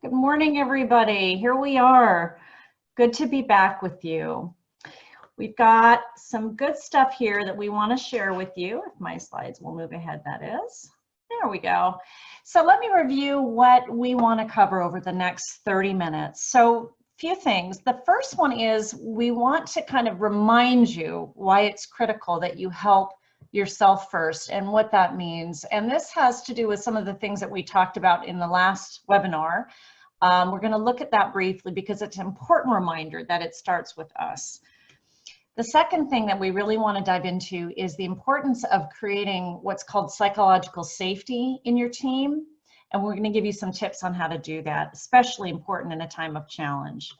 Good morning, everybody. Here we are. Good to be back with you. We've got some good stuff here that we want to share with you. If my slides will move ahead, that is. There we go. So let me review what we want to cover over the next 30 minutes. So a few things. The first one is we want to kind of remind you why it's critical that you help yourself first and what that means. And this has to do with some of the things that we talked about in the last webinar. We're going to look at that briefly because it's an important reminder that it starts with us. The second thing that we really want to dive into is the importance of creating what's called psychological safety in your team. And we're going to give you some tips on how to do that, especially important in a time of challenge.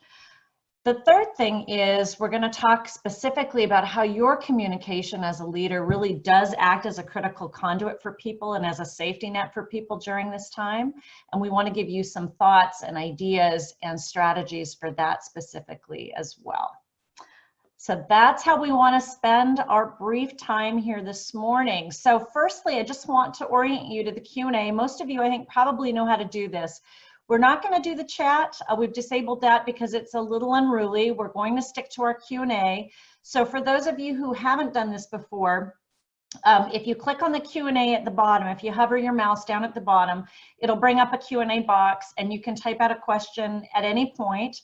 The third thing is we're going to talk specifically about how your communication as a leader really does act as a critical conduit for people and as a safety net for people during this time. And we want to give you some thoughts and ideas and strategies for that specifically as well. So that's how we want to spend our brief time here this morning. So firstly, I just want to orient you to the Q&A. Most of you, I think, probably know how to do this. We're not going to do the chat. We've disabled that because it's a little unruly. We're going to stick to our Q&A. So for those of you who haven't done this before, if you click on the Q&A at the bottom, if you hover your mouse down at the bottom, it'll bring up a Q&A box and you can type out a question at any point.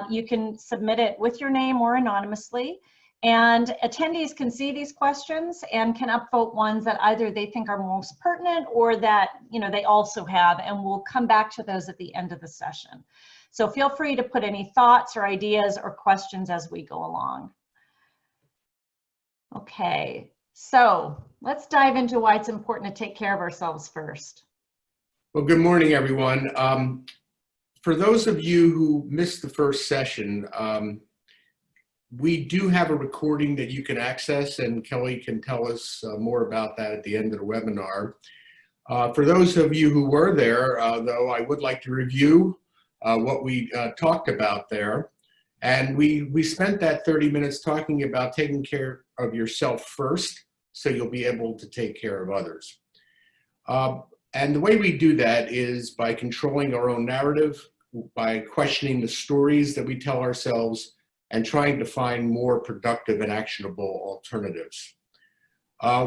You can submit it with your name or anonymously. And attendees can see these questions and can upvote ones that either they think are most pertinent or that they also have, and we'll come back to those at the end of the session. So feel free to put any thoughts or ideas or questions as we go along. Okay, so let's dive into why it's important to take care of ourselves first. Well, good morning, everyone. For those of you who missed the first session, we do have a recording that you can access, and Kelly can tell us more about that at the end of the webinar. For those of you who were there, though, I would like to review what we talked about there. And we spent that 30 minutes talking about taking care of yourself first, so you'll be able to take care of others. And the way we do that is by controlling our own narrative, by questioning the stories that we tell ourselves, and trying to find more productive and actionable alternatives.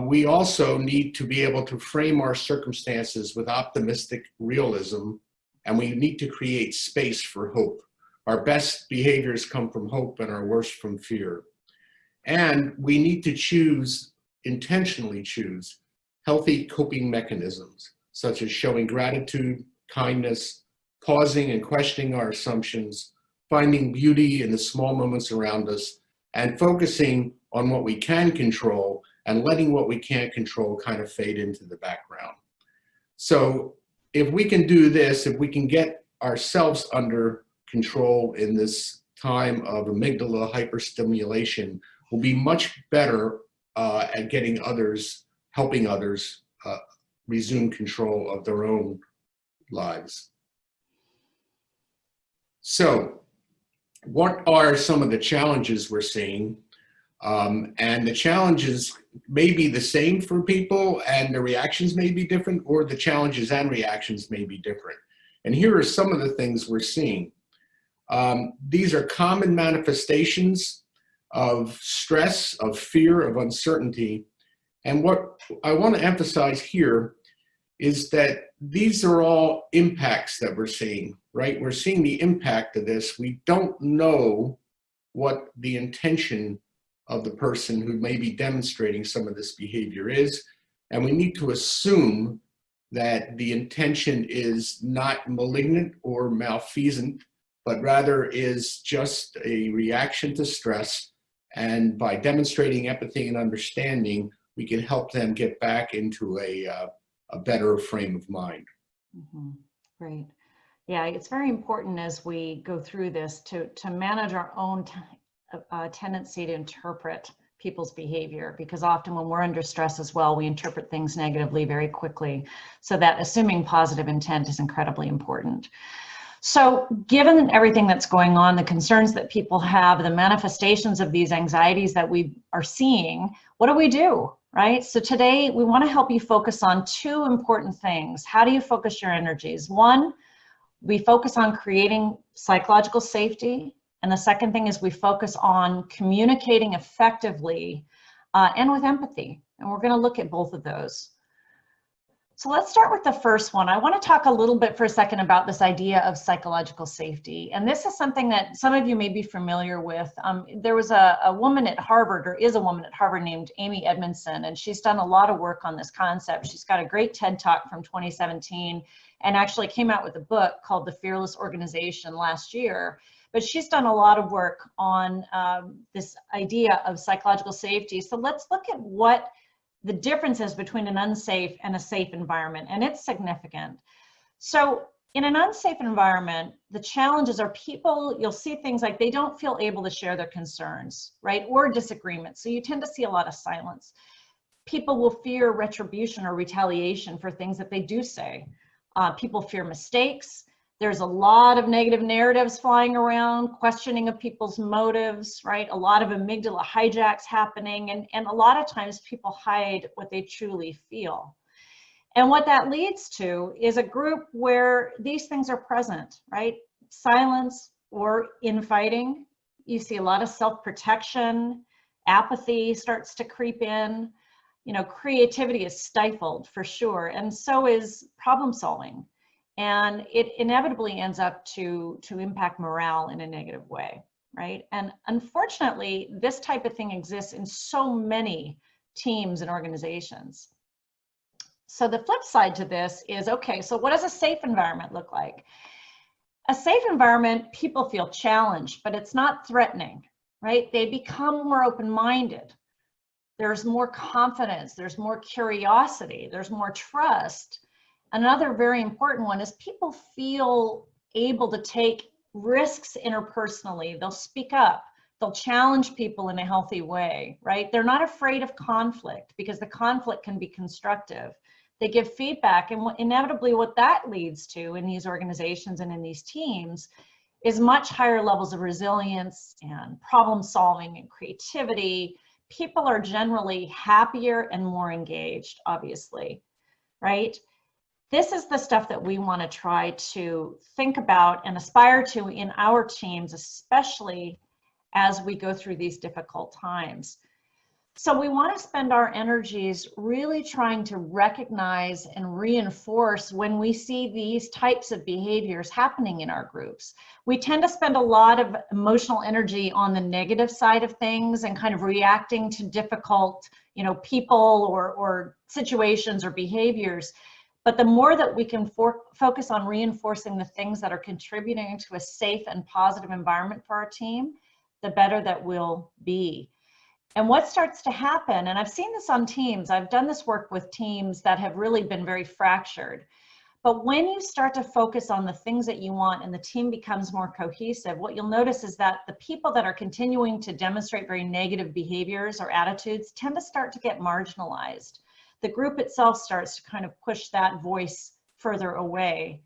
We also need to be able to frame our circumstances with optimistic realism, and we need to create space for hope. Our best behaviors come from hope and our worst from fear. And we need to intentionally choose healthy coping mechanisms, such as showing gratitude, kindness, pausing and questioning our assumptions, finding beauty in the small moments around us, and focusing on what we can control and letting what we can't control kind of fade into the background. So if we can do this, if we can get ourselves under control in this time of amygdala hyperstimulation, we'll be much better at helping others resume control of their own lives. So, what are some of the challenges we're seeing? And the challenges may be the same for people and the reactions may be different, or the challenges and reactions may be different. And here are some of the things we're seeing. These are common manifestations of stress, of fear, of uncertainty. And what I want to emphasize here is that these are all impacts that we're seeing, right? We're seeing the impact of this. We don't know what the intention of the person who may be demonstrating some of this behavior is, and we need to assume that the intention is not malignant or malfeasant, but rather is just a reaction to stress, and by demonstrating empathy and understanding, we can help them get back into a better frame of mind. Mm-hmm. Great. Yeah, it's very important as we go through this to manage our own tendency to interpret people's behavior, because often when we're under stress as well, we interpret things negatively very quickly. So that assuming positive intent is incredibly important. So given everything that's going on, the concerns that people have, the manifestations of these anxieties that we are seeing, what do we do? Right? So today we want to help you focus on two important things. How do you focus your energies? One, We focus on creating psychological safety. And the second thing is we focus on communicating effectively and with empathy. And we're going to look at both of those. So let's start with the first one. I want to talk a little bit for a second about this idea of psychological safety. And this is something that some of you may be familiar with. There was a woman at Harvard, or is a woman at Harvard, named Amy Edmondson, and she's done a lot of work on this concept. She's got a great TED Talk from 2017 and actually came out with a book called The Fearless Organization last year. But she's done a lot of work on this idea of psychological safety. So let's look at what the difference is between an unsafe and a safe environment, and it's significant. So in an unsafe environment, the challenges are people, you'll see things like they don't feel able to share their concerns, right? Or disagreements. So you tend to see a lot of silence. People will fear retribution or retaliation for things that they do say. People fear mistakes. There's a lot of negative narratives flying around, questioning of people's motives, right? A lot of amygdala hijacks happening, and a lot of times people hide what they truly feel. And what that leads to is a group where these things are present, right? Silence or infighting. You see a lot of self-protection, apathy starts to creep in. You know, creativity is stifled for sure, and so is problem solving. And it inevitably ends up to impact morale in a negative way, right? And unfortunately, this type of thing exists in so many teams and organizations. So the flip side to this is, okay, so what does a safe environment look like? A safe environment, people feel challenged, but it's not threatening, right? They become more open-minded. There's more confidence, there's more curiosity, there's more trust. Another very important one is people feel able to take risks interpersonally. They'll speak up. They'll challenge people in a healthy way, right? They're not afraid of conflict because the conflict can be constructive. They give feedback, and inevitably what that leads to in these organizations and in these teams is much higher levels of resilience and problem solving and creativity. People are generally happier and more engaged, obviously, right? This is the stuff that we want to try to think about and aspire to in our teams, especially as we go through these difficult times. So we want to spend our energies really trying to recognize and reinforce when we see these types of behaviors happening in our groups. We tend to spend a lot of emotional energy on the negative side of things and kind of reacting to difficult, people or situations or behaviors. But the more that we can focus on reinforcing the things that are contributing to a safe and positive environment for our team, the better that we'll be. And what starts to happen, and I've seen this on teams, I've done this work with teams that have really been very fractured. But when you start to focus on the things that you want and the team becomes more cohesive, what you'll notice is that the people that are continuing to demonstrate very negative behaviors or attitudes tend to start to get marginalized. The group itself starts to kind of push that voice further away,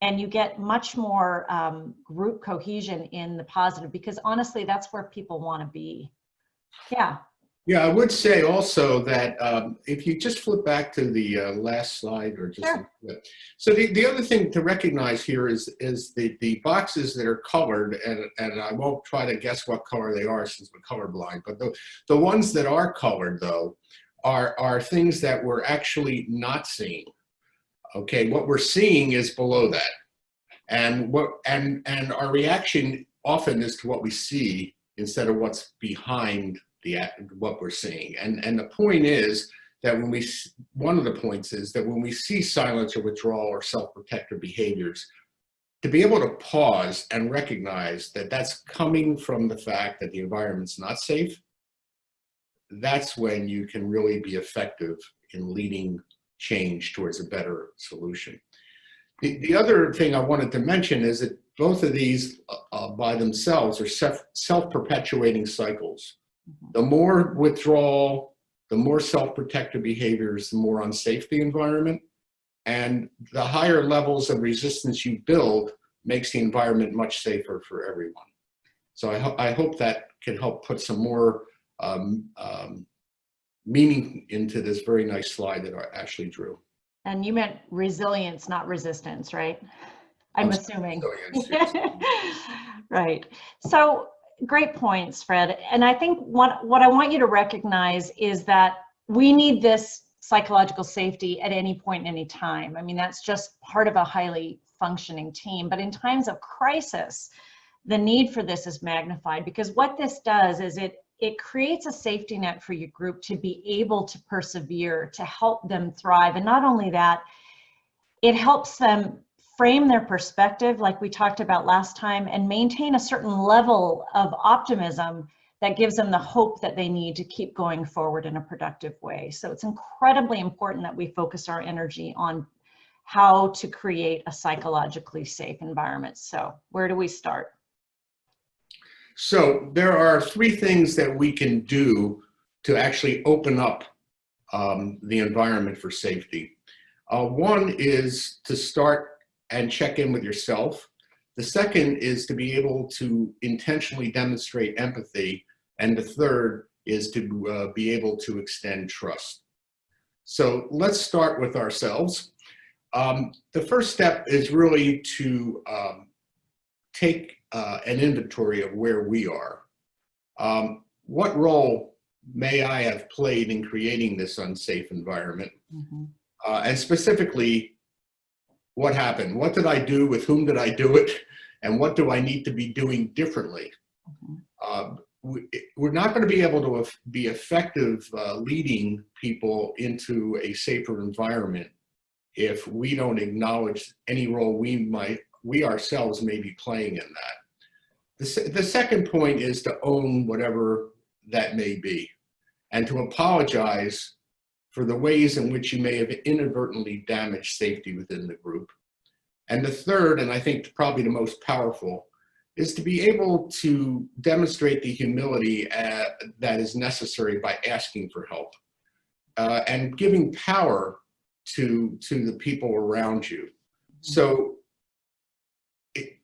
and you get much more group cohesion in the positive, because honestly, that's where people want to be. Yeah. Yeah, I would say also that if you just flip back to the last slide, or just Sure. So the other thing to recognize here is the boxes that are colored, and I won't try to guess what color they are since we're colorblind, but the ones that are colored though are things that we're actually not seeing. Okay, what we're seeing is below that, and our reaction often is to what we see instead of what's behind what we're seeing. And the point is that one of the points is that when we see silence or withdrawal or self-protective behaviors, to be able to pause and recognize that that's coming from the fact that the environment's not safe, that's when you can really be effective in leading change towards a better solution. The other thing I wanted to mention is that both of these by themselves are self-perpetuating cycles. The more withdrawal, the more self-protective behaviors, the more unsafe the environment. And the higher levels of resistance you build makes the environment much safer for everyone. So I hope that can help put some more meaning into this very nice slide that I actually drew. And you meant resilience, not resistance, right? I'm assuming. Yes. Right. So great points, Fred. And I think what I want you to recognize is that we need this psychological safety at any point, any time. I mean, that's just part of a highly functioning team. But in times of crisis, the need for this is magnified, because what this does is it creates a safety net for your group to be able to persevere, to help them thrive. And not only that, it helps them frame their perspective, like we talked about last time, and maintain a certain level of optimism that gives them the hope that they need to keep going forward in a productive way. So it's incredibly important that we focus our energy on how to create a psychologically safe environment. So where do we start? So there are three things that we can do to actually open up the environment for safety. One is to start and check in with yourself. The second is to be able to intentionally demonstrate empathy. And the third is to be able to extend trust. So let's start with ourselves. The first step is really to take an inventory of where we are. What role may I have played in creating this unsafe environment? Mm-hmm. And specifically, what happened? What did I do? With whom did I do it? And what do I need to be doing differently? Mm-hmm. We're not going to be able to be effective leading people into a safer environment if we don't acknowledge any role we ourselves may be playing in that. The second point is to own whatever that may be, and to apologize for the ways in which you may have inadvertently damaged safety within the group. And the third, and I think probably the most powerful, is to be able to demonstrate the humility that is necessary by asking for help and giving power to the people around you. So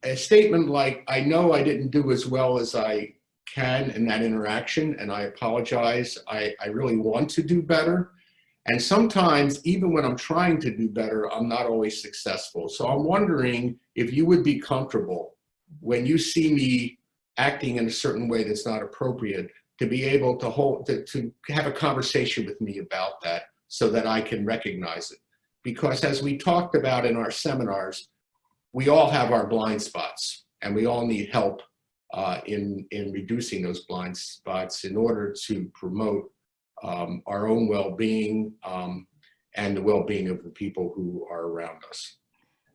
a statement like, I know I didn't do as well as I can in that interaction, and I apologize. I really want to do better. And sometimes, even when I'm trying to do better, I'm not always successful. So I'm wondering if you would be comfortable when you see me acting in a certain way that's not appropriate, to be able to have a conversation with me about that so that I can recognize it. Because as we talked about in our seminars, we all have our blind spots, and we all need help in reducing those blind spots in order to promote our own well-being and the well-being of the people who are around us.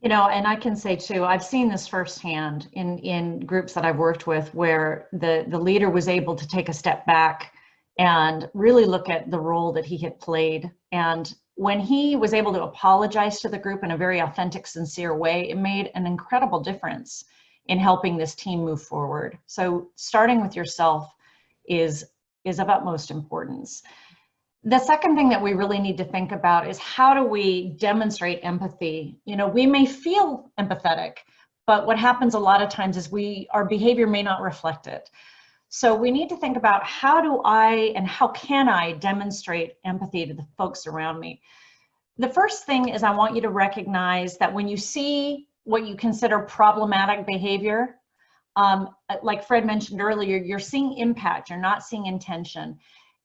You know, and I can say too, I've seen this firsthand in groups that I've worked with, where the leader was able to take a step back and really look at the role that he had played. And when he was able to apologize to the group in a very authentic, sincere way, it made an incredible difference in helping this team move forward. So starting with yourself is of utmost importance. The second thing that we really need to think about is, how do we demonstrate empathy? You know, we may feel empathetic, but what happens a lot of times is our behavior may not reflect it. So we need to think about, how do I and how can I demonstrate empathy to the folks around me? The first thing is, I want you to recognize that when you see what you consider problematic behavior, like Fred mentioned earlier, you're seeing impact, you're not seeing intention.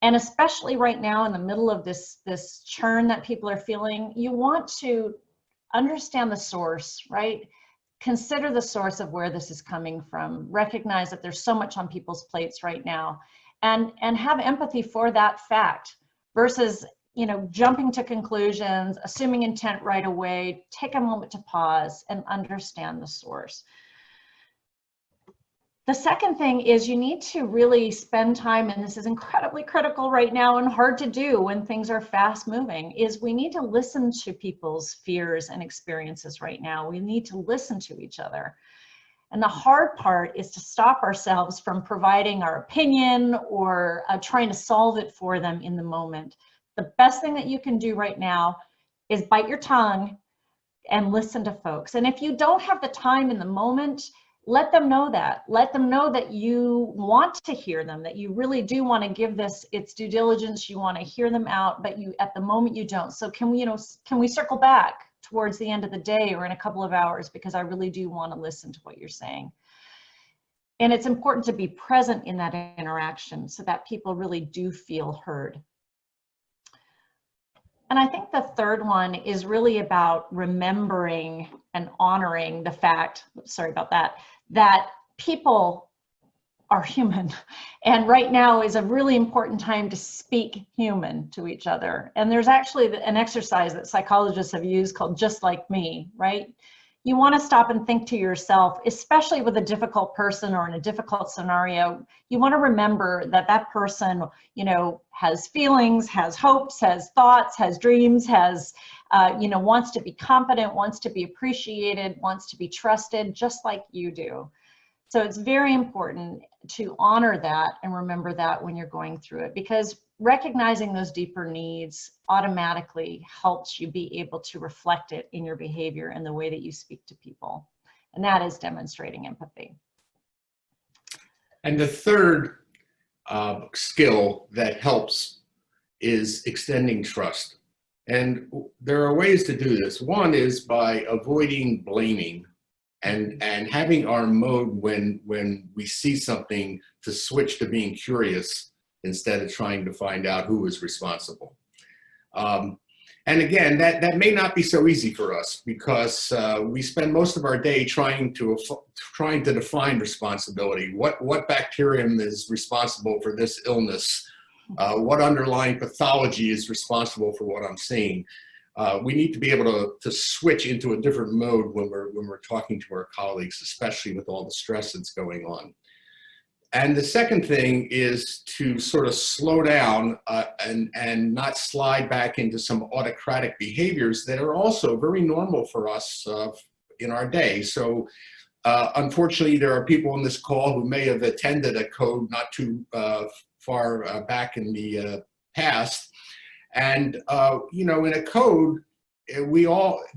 And especially right now in the middle of this churn that people are feeling, you want to understand the source, right? Consider the source of where this is coming from. Recognize that there's so much on people's plates right now, and have empathy for that fact, versus, you know, jumping to conclusions, assuming intent right away. Take a moment to pause and understand the source. The second thing is, you need to really spend time, and this is incredibly critical right now and hard to do when things are fast moving, is we need to listen to people's fears and experiences right now. We need to listen to each other. And the hard part is to stop ourselves from providing our opinion or trying to solve it for them in the moment. The best thing that you can do right now is bite your tongue and listen to folks. And if you don't have the time in the moment, let them know that. Let them know that you want to hear them, that you really do want to give this its due diligence. You want to hear them out, but at the moment you don't. So can we circle back towards the end of the day or in a couple of hours, because I really do want to listen to what you're saying. And it's important to be present in that interaction so that people really do feel heard. And I think the third one is really about remembering and honoring the fact, sorry about that, that people are human. And right now is a really important time to speak human to each other. And there's actually an exercise that psychologists have used called just like me, right? You want to stop and think to yourself, especially with a difficult person or in a difficult scenario, you want to remember that that person, you know, has feelings, has hopes, has thoughts, has dreams, has, you know, wants to be competent, wants to be appreciated, wants to be trusted, just like you do. So it's very important to honor that and remember that when you're going through it, because recognizing those deeper needs automatically helps you be able to reflect it in your behavior and the way that you speak to people. And that is demonstrating empathy. And the third skill that helps is extending trust. And there are ways to do this. One is by avoiding blaming and having our mode when we see something to switch to being curious instead of trying to find out who is responsible. And again, that may not be so easy for us because we spend most of our day trying to define responsibility. What bacterium is responsible for this illness? What underlying pathology is responsible for what I'm seeing? We need to be able to switch into a different mode when we're talking to our colleagues, especially with all the stress that's going on. And the second thing is to sort of slow down and not slide back into some autocratic behaviors that are also very normal for us in our day. So unfortunately, there are people on this call who may have attended a code not too far back in the past. And, you know, in a code,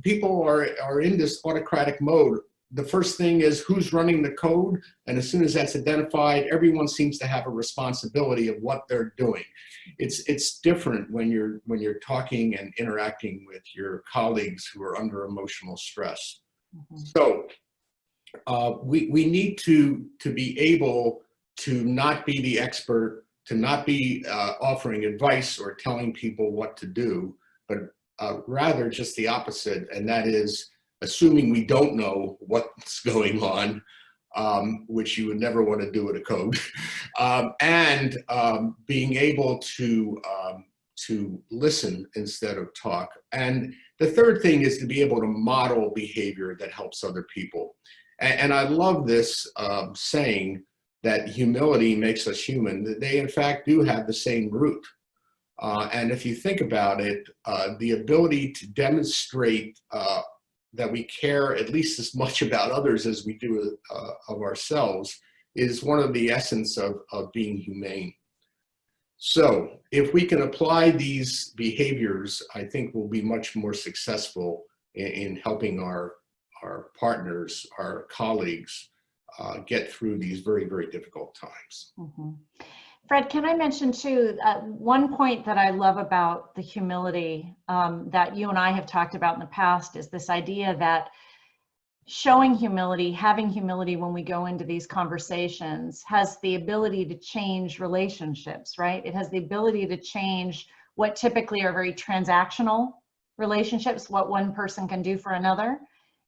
people are in this autocratic mode. The first thing is who's running the code. And as soon as that's identified, everyone seems to have a responsibility of what they're doing. It's different when you're talking and interacting with your colleagues who are under emotional stress. Mm-hmm. So we need to be able to not be the expert, to not be offering advice or telling people what to do, but rather just the opposite, and that is assuming we don't know what's going on, which you would never want to do at a code, and being able to listen instead of talk. And the third thing is to be able to model behavior that helps other people. And I love this saying that humility makes us human. They in fact do have the same root. And if you think about it, the ability to demonstrate that we care at least as much about others as we do of ourselves is one of the essence of being humane. So if we can apply these behaviors, I think we'll be much more successful in helping our partners, our colleagues, get through these very, very difficult times. Mm-hmm. Fred, can I mention too, one point that I love about the humility that you and I have talked about in the past is this idea that showing humility, having humility when we go into these conversations has the ability to change relationships, right? It has the ability to change what typically are very transactional relationships, what one person can do for another,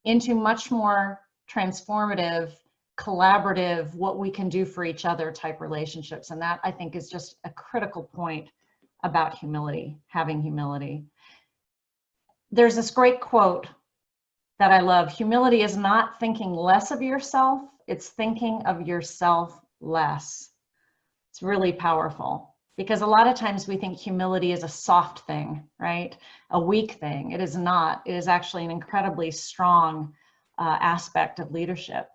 into much more transformative, collaborative, what we can do for each other type relationships. And that I think is just a critical point about humility, having humility. There's this great quote that I love. Humility is not thinking less of yourself, it's thinking of yourself less. It's really powerful because a lot of times we think humility is a soft thing, right? A weak thing. It is not. It is actually an incredibly strong aspect of leadership.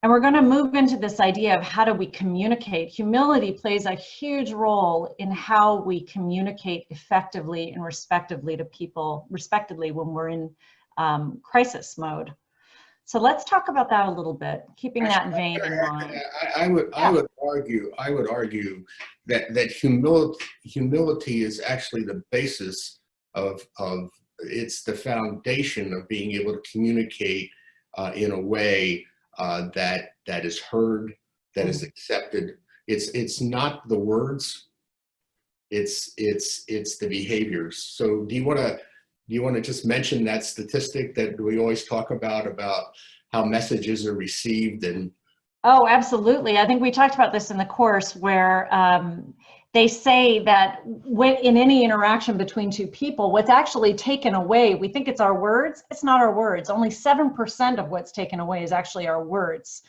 And we're going to move into this idea of how do we communicate. Humility plays a huge role in how we communicate effectively and respectively to people, respectively when we're in crisis mode. So let's talk about that a little bit, keeping that vein in mind. I would argue that humility is actually the basis of it's the foundation of being able to communicate in a way that is heard, that is accepted. It's not the words, it's the behaviors. So do you want to just mention that statistic that we always talk about how messages are received? And oh, absolutely. I think we talked about this in the course where they say that when in any interaction between two people, what's actually taken away, we think it's our words. It's not our words. Only 7% of what's taken away is actually our words.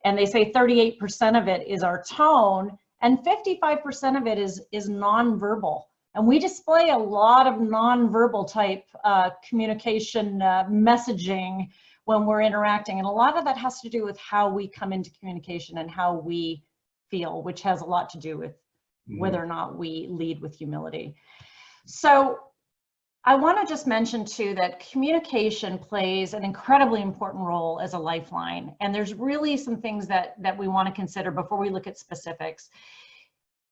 And they say 38% of it is our tone, and 55% of it is nonverbal. And we display a lot of nonverbal type communication messaging when we're interacting. And a lot of that has to do with how we come into communication and how we feel, which has a lot to do with whether or not we lead with humility. So I want to just mention too that communication plays an incredibly important role as a lifeline. And there's really some things that we want to consider before we look at specifics.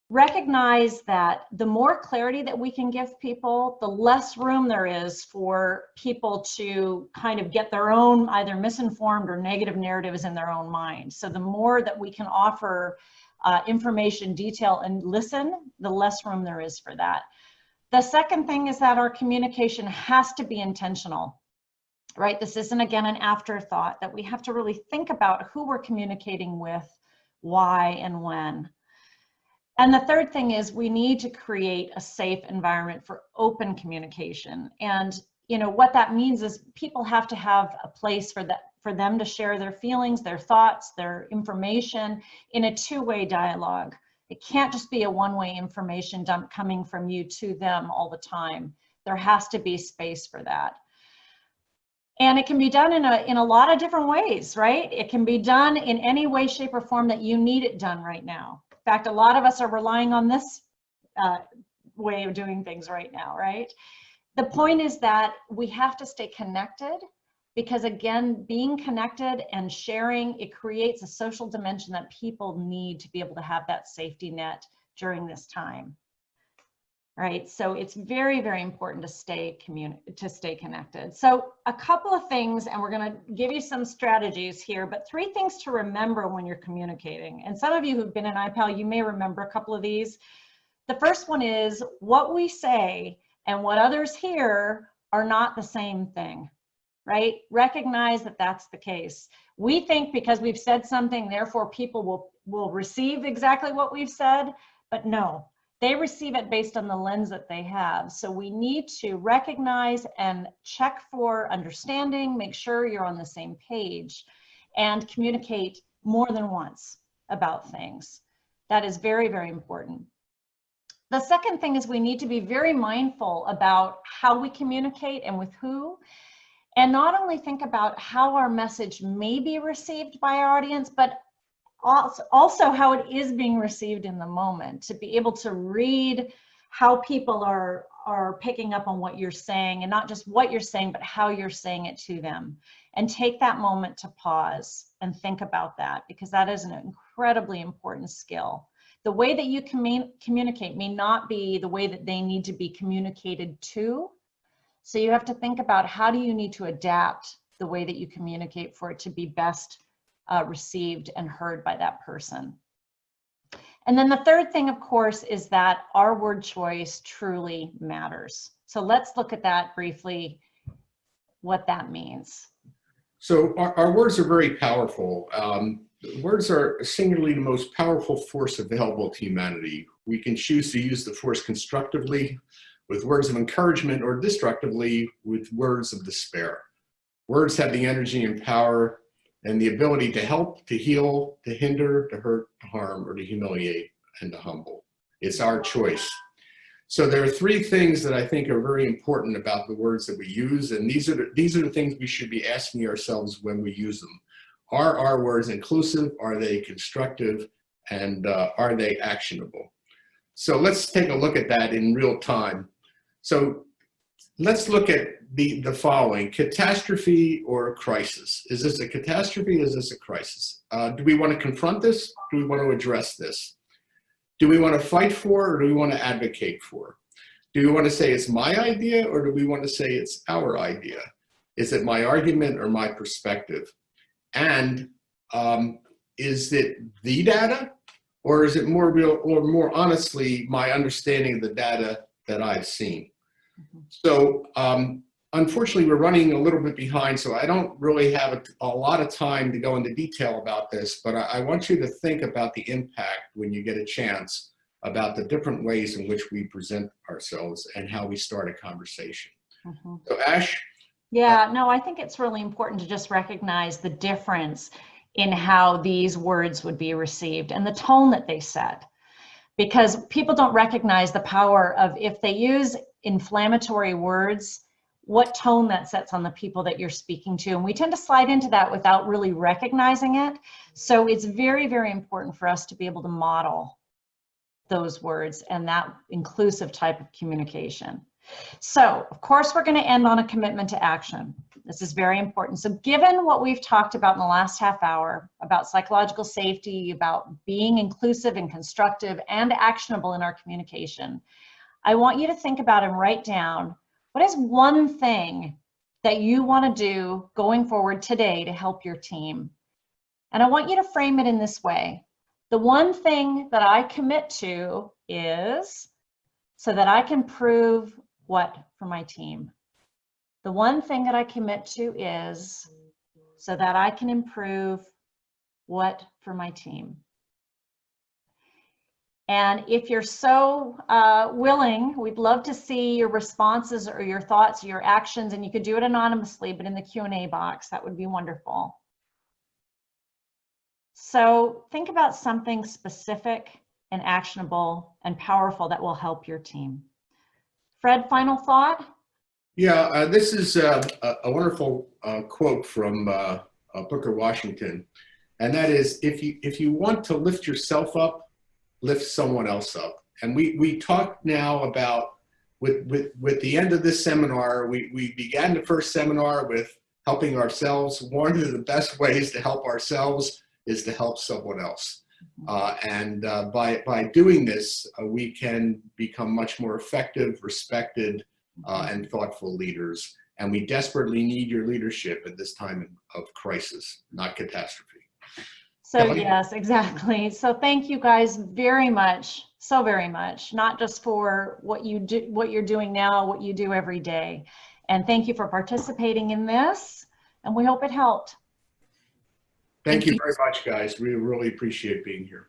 Recognize that the more clarity that we can give people, the less room there is for people to kind of get their own either misinformed or negative narratives in their own mind. So the more that we can offer information, detail, and listen, the less room there is for that. The second thing is that our communication has to be intentional, right? This isn't, again, an afterthought, that we have to really think about who we're communicating with, why, and when. And the third thing is we need to create a safe environment for open communication. And what that means is people have to have a place for them to share their feelings, their thoughts, their information in a two-way dialogue. It can't just be a one-way information dump coming from you to them all the time. There has to be space for that. And it can be done in a lot of different ways, right? It can be done in any way, shape, or form that you need it done right now. In fact, a lot of us are relying on this way of doing things right now, right? The point is that we have to stay connected because, again, being connected and sharing, it creates a social dimension that people need to be able to have that safety net during this time, right? So it's very, very important to stay connected. So a couple of things, and we're going to give you some strategies here, but 3 things to remember when you're communicating. And some of you who've been in iPal, you may remember a couple of these. The first one is what we say and what others hear are not the same thing, right? Recognize that that's the case. We think because we've said something, therefore people will receive exactly what we've said, but no. They receive it based on the lens that they have. So we need to recognize and check for understanding, make sure you're on the same page, and communicate more than once about things. That is very, very important. The second thing is we need to be very mindful about how we communicate and with who, and not only think about how our message may be received by our audience, but also how it is being received in the moment, to be able to read how people are picking up on what you're saying, and not just what you're saying, but how you're saying it to them. And take that moment to pause and think about that, because that is an incredibly important skill. The way that you communicate may not be the way that they need to be communicated to. So you have to think about how do you need to adapt the way that you communicate for it to be best received and heard by that person. And then the third thing, of course, is that our word choice truly matters. So let's look at that briefly, what that means. So our words are very powerful. Words are singularly the most powerful force available to humanity. We can choose to use the force constructively with words of encouragement, or destructively with words of despair. Words have the energy and power and the ability to help, to heal, to hinder, to hurt, to harm, or to humiliate, and to humble. It's our choice. So there are 3 things that I think are very important about the words that we use, and these are the things we should be asking ourselves when we use them. Are our words inclusive? Are they constructive? And are they actionable? So let's take a look at that in real time. So let's look at the following: catastrophe or crisis. Is this a catastrophe? Is this a crisis? Do we want to confront this? Do we want to address this? Do we want to fight for, or do we want to advocate for? Do we want to say it's my idea, or do we want to say it's our idea? Is it my argument or my perspective? And is it the data, or is it more real, or more honestly, my understanding of the data that I've seen? So unfortunately, we're running a little bit behind, so I don't really have a lot of time to go into detail about this, but I want you to think about the impact when you get a chance about the different ways in which we present ourselves and how we start a conversation. So Ash? Yeah, no, I think it's really important to just recognize the difference in how these words would be received and the tone that they set. Because people don't recognize the power of, if they use inflammatory words, what tone that sets on the people that you're speaking to. And we tend to slide into that without really recognizing it. So it's very, very important for us to be able to model those words and that inclusive type of communication. So, of course, we're going to end on a commitment to action. This is very important. So given what we've talked about in the last half hour about psychological safety, about being inclusive and constructive and actionable in our communication, I want you to think about and write down, what is one thing that you want to do going forward today to help your team? And I want you to frame it in this way. The one thing that I commit to is so that I can prove what for my team. The one thing that I commit to is so that I can improve what for my team. And if you're so willing, we'd love to see your responses or your thoughts, your actions, and you could do it anonymously, but in the Q&A box, that would be wonderful. So think about something specific and actionable and powerful that will help your team. Fred, final thought? Yeah, this is a wonderful quote from Booker Washington, and that is, if you want to lift yourself up, lift someone else up. And we talked now about, with the end of this seminar, we began the first seminar with helping ourselves. One of the best ways to help ourselves is to help someone else. And by doing this, we can become much more effective, respected, and thoughtful leaders. And we desperately need your leadership at this time of crisis, not catastrophe. So yes, exactly. So thank you guys very much, so very much, not just for what you do, what you're doing now, what you do every day. And thank you for participating in this, and we hope it helped. Thank you very much, guys. We really appreciate being here.